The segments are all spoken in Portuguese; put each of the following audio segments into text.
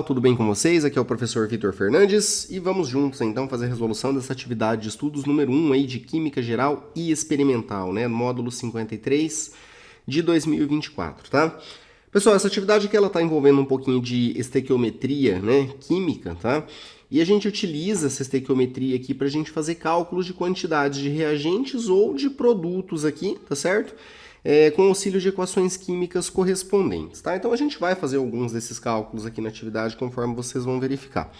Tudo bem com vocês? Aqui é o professor Vitor Fernandes e vamos juntos então fazer a resolução dessa atividade de estudos número 1 aí de Química Geral e Experimental, né? Módulo 53 de 2024, tá? Pessoal, essa atividade aqui ela está envolvendo um pouquinho de estequiometria, né? Química, tá? E a gente utiliza essa estequiometria aqui para a gente fazer cálculos de quantidades de reagentes ou de produtos aqui, tá certo? Com auxílio de equações químicas correspondentes, tá? Então a gente vai fazer alguns desses cálculos aqui na atividade conforme vocês vão verificar.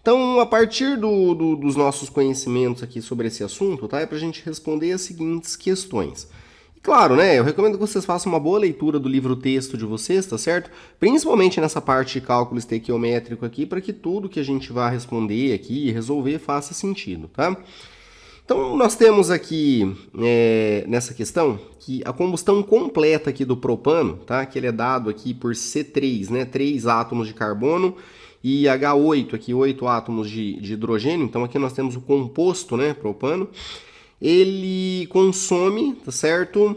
Então, a partir dos nossos conhecimentos aqui sobre esse assunto, tá? É para a gente responder as seguintes questões. E claro, né? Eu recomendo que vocês façam uma boa leitura do livro-texto de vocês, tá certo? Principalmente nessa parte de cálculo estequiométrico aqui, para que tudo que a gente vai responder aqui e resolver faça sentido, tá? Então, nós temos aqui, nessa questão, que a combustão completa aqui do propano, tá? Que ele é dado aqui por C3, né? 3 átomos de carbono e H8, aqui 8 átomos de hidrogênio. Então, aqui nós temos o composto, né? Propano. Ele consome, tá certo?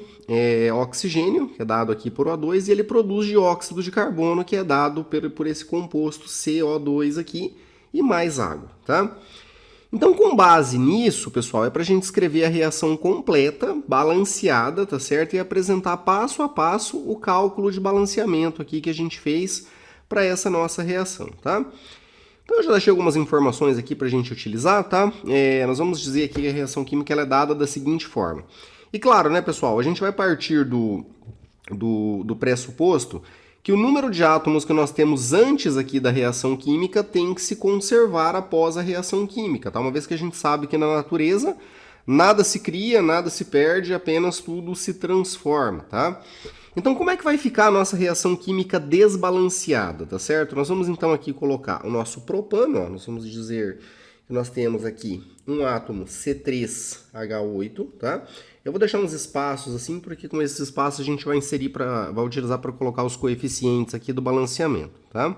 Oxigênio, que é dado aqui por O2, e ele produz dióxido de carbono, que é dado por esse composto CO2 aqui, e mais água, tá? Então, com base nisso, pessoal, é para a gente escrever a reação completa, balanceada, tá certo? E apresentar passo a passo o cálculo de balanceamento aqui que a gente fez para essa nossa reação, tá? Então, eu já deixei algumas informações aqui para a gente utilizar, tá? Nós vamos dizer aqui que a reação química ela é dada da seguinte forma. E claro, né, pessoal, a gente vai partir do pressuposto que o número de átomos que nós temos antes aqui da reação química tem que se conservar após a reação química, tá? Uma vez que a gente sabe que na natureza nada se cria, nada se perde, apenas tudo se transforma, tá? Então, como é que vai ficar a nossa reação química desbalanceada, tá certo? Nós vamos então aqui colocar o nosso propano, ó, nós vamos dizer que nós temos aqui um átomo C3H8, tá? Eu vou deixar uns espaços assim, porque com esses espaços a gente vai vai utilizar para colocar os coeficientes aqui do balanceamento, tá?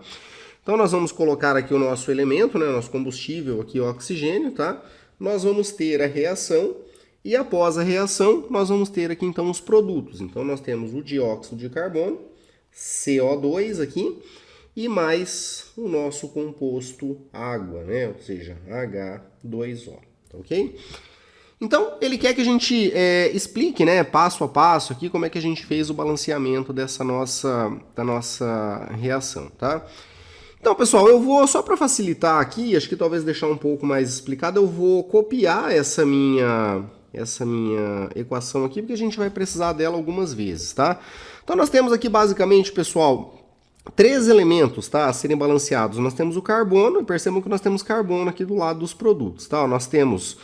Então nós vamos colocar aqui o nosso elemento, né, o nosso combustível aqui, o oxigênio, tá? Nós vamos ter a reação e após a reação nós vamos ter aqui então os produtos. Então nós temos o dióxido de carbono, CO2 aqui, e mais o nosso composto água, né? Ou seja, H2O, tá ok? Então, ele quer que a gente explique, né, passo a passo aqui como é que a gente fez o balanceamento da nossa reação, tá? Então, pessoal, eu vou, só para facilitar aqui, acho que talvez deixar um pouco mais explicado, eu vou copiar essa minha equação aqui, porque a gente vai precisar dela algumas vezes, tá? Então, nós temos aqui basicamente, pessoal, 3 elementos, tá, a serem balanceados. Nós temos o carbono, e percebam que nós temos carbono aqui do lado dos produtos, tá? Nós temos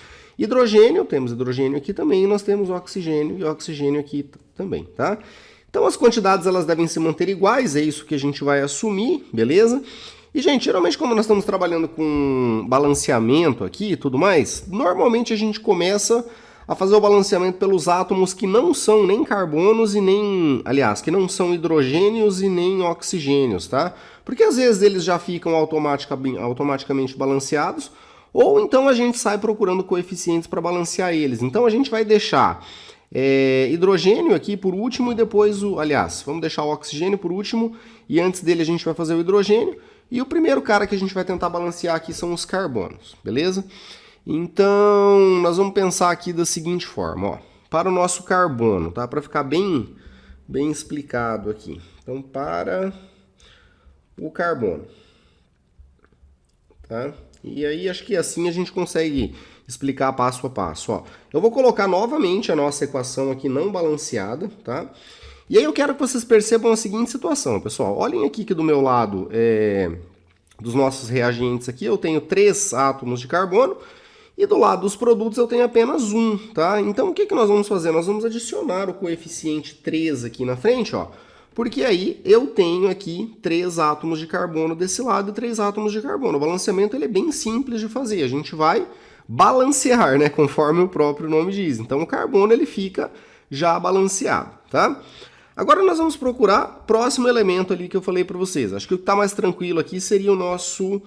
temos hidrogênio aqui também, e nós temos oxigênio e oxigênio aqui também, tá? Então as quantidades elas devem se manter iguais, é isso que a gente vai assumir, beleza? E, gente, geralmente quando nós estamos trabalhando com balanceamento aqui e tudo mais, normalmente a gente começa a fazer o balanceamento pelos átomos que não são nem carbonos e nem, aliás, que não são hidrogênios e nem oxigênios, tá? Porque às vezes eles já ficam automaticamente balanceados, ou então a gente sai procurando coeficientes para balancear eles. Então a gente vai deixar hidrogênio aqui por último e depois vamos deixar o oxigênio por último e antes dele a gente vai fazer o hidrogênio. E o primeiro cara que a gente vai tentar balancear aqui são os carbonos, beleza? Então nós vamos pensar aqui da seguinte forma, ó, para o nosso carbono, tá? Para ficar bem explicado aqui. Então para o carbono, tá? E aí acho que assim a gente consegue explicar passo a passo, ó. Eu vou colocar novamente a nossa equação aqui não balanceada, tá? E aí eu quero que vocês percebam a seguinte situação, pessoal. Olhem aqui que do meu lado dos nossos reagentes aqui eu tenho 3 átomos de carbono e do lado dos produtos eu tenho apenas um, tá? Então o que nós vamos fazer? Nós vamos adicionar o coeficiente 3 aqui na frente, ó. Porque aí eu tenho aqui 3 átomos de carbono desse lado e 3 átomos de carbono. O balanceamento ele é bem simples de fazer. A gente vai balancear, né, conforme o próprio nome diz. Então o carbono ele fica já balanceado, tá? Agora nós vamos procurar o próximo elemento ali que eu falei para vocês. Acho que o que está mais tranquilo aqui seria o nosso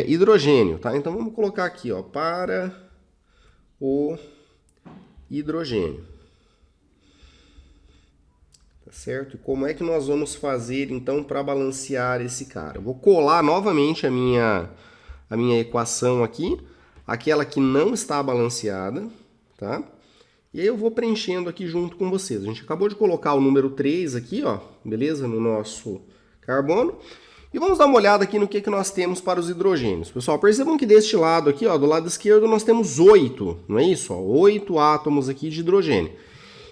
hidrogênio, tá? Então vamos colocar aqui, ó, para o hidrogênio. certo? E como é que nós vamos fazer então para balancear esse cara? Eu vou colar novamente a minha equação aqui, aquela que não está balanceada, tá? E aí eu vou preenchendo aqui junto com vocês. A gente acabou de colocar o número 3 aqui, ó, beleza? No nosso carbono. E vamos dar uma olhada aqui no que nós temos para os hidrogênios. Pessoal, percebam que deste lado aqui, ó, do lado esquerdo, nós temos 8, não é isso? Ó, 8 átomos aqui de hidrogênio.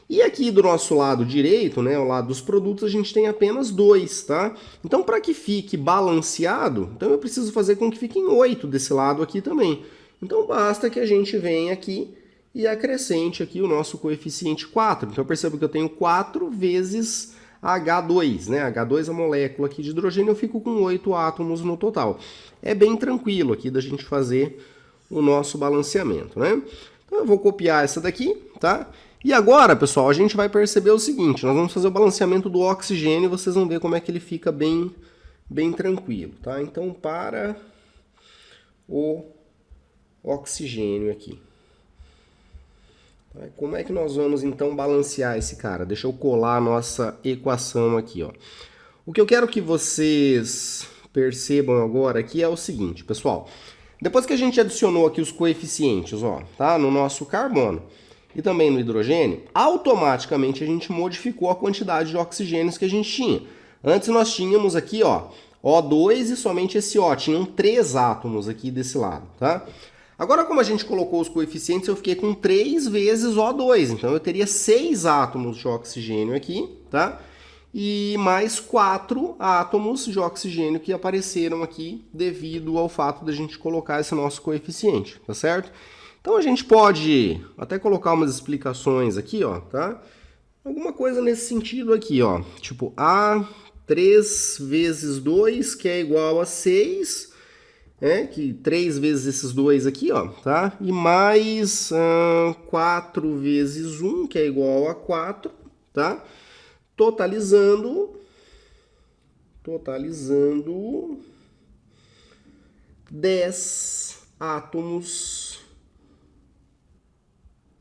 E aqui do nosso lado direito, né, ao lado dos produtos, a gente tem apenas 2, tá? Então, para que fique balanceado, então eu preciso fazer com que fiquem 8 desse lado aqui também. Então, basta que a gente venha aqui e acrescente aqui o nosso coeficiente 4. Então, perceba que eu tenho 4 vezes H2, né? H2 é a molécula aqui de hidrogênio, eu fico com 8 átomos no total. É bem tranquilo aqui da gente fazer o nosso balanceamento, né? Então, eu vou copiar essa daqui, tá? E agora, pessoal, a gente vai perceber o seguinte, nós vamos fazer o balanceamento do oxigênio e vocês vão ver como é que ele fica bem tranquilo, tá? Então, para o oxigênio aqui. Como é que nós vamos, então, balancear esse cara? Deixa eu colar a nossa equação aqui, ó. O que eu quero que vocês percebam agora aqui é o seguinte, pessoal. Depois que a gente adicionou aqui os coeficientes, ó, tá? No nosso carbono e também no hidrogênio, automaticamente a gente modificou a quantidade de oxigênios que a gente tinha. Antes nós tínhamos aqui, ó, O2 e somente esse O. Tinham 3 átomos aqui desse lado, tá? Agora, como a gente colocou os coeficientes, eu fiquei com 3 vezes O2. Então, eu teria 6 átomos de oxigênio aqui, tá? E mais 4 átomos de oxigênio que apareceram aqui devido ao fato da gente colocar esse nosso coeficiente, tá certo? Então, a gente pode até colocar umas explicações aqui, ó, tá? Alguma coisa nesse sentido aqui, ó. Tipo, A3 vezes 2, que é igual a 6... que 3 vezes esses dois aqui, ó, tá? E mais 4 vezes 1, que é igual a 4, tá? Totalizando 10 átomos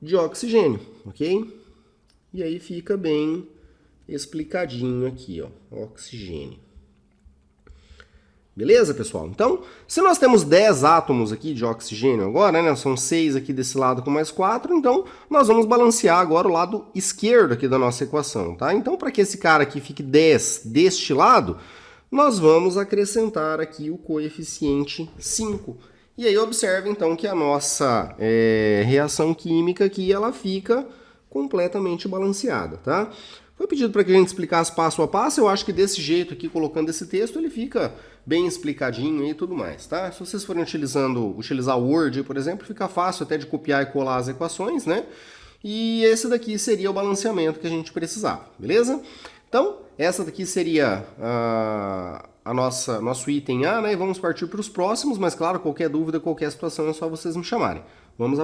de oxigênio, ok? E aí fica bem explicadinho aqui, ó, oxigênio. Beleza, pessoal? Então, se nós temos 10 átomos aqui de oxigênio agora, né? São 6 aqui desse lado com mais 4, então nós vamos balancear agora o lado esquerdo aqui da nossa equação, tá? Então, para que esse cara aqui fique 10 deste lado, nós vamos acrescentar aqui o coeficiente 5. E aí, observe, então, que a nossa reação química aqui, ela fica completamente balanceada, tá? Foi pedido para que a gente explicasse passo a passo, eu acho que desse jeito aqui, colocando esse texto, ele fica bem explicadinho e tudo mais, tá? Se vocês forem utilizar o Word, por exemplo, fica fácil até de copiar e colar as equações, né? E esse daqui seria o balanceamento que a gente precisava, beleza? Então, essa daqui seria nosso item A, né? E vamos partir para os próximos, mas claro, qualquer dúvida, qualquer situação é só vocês me chamarem. Vamos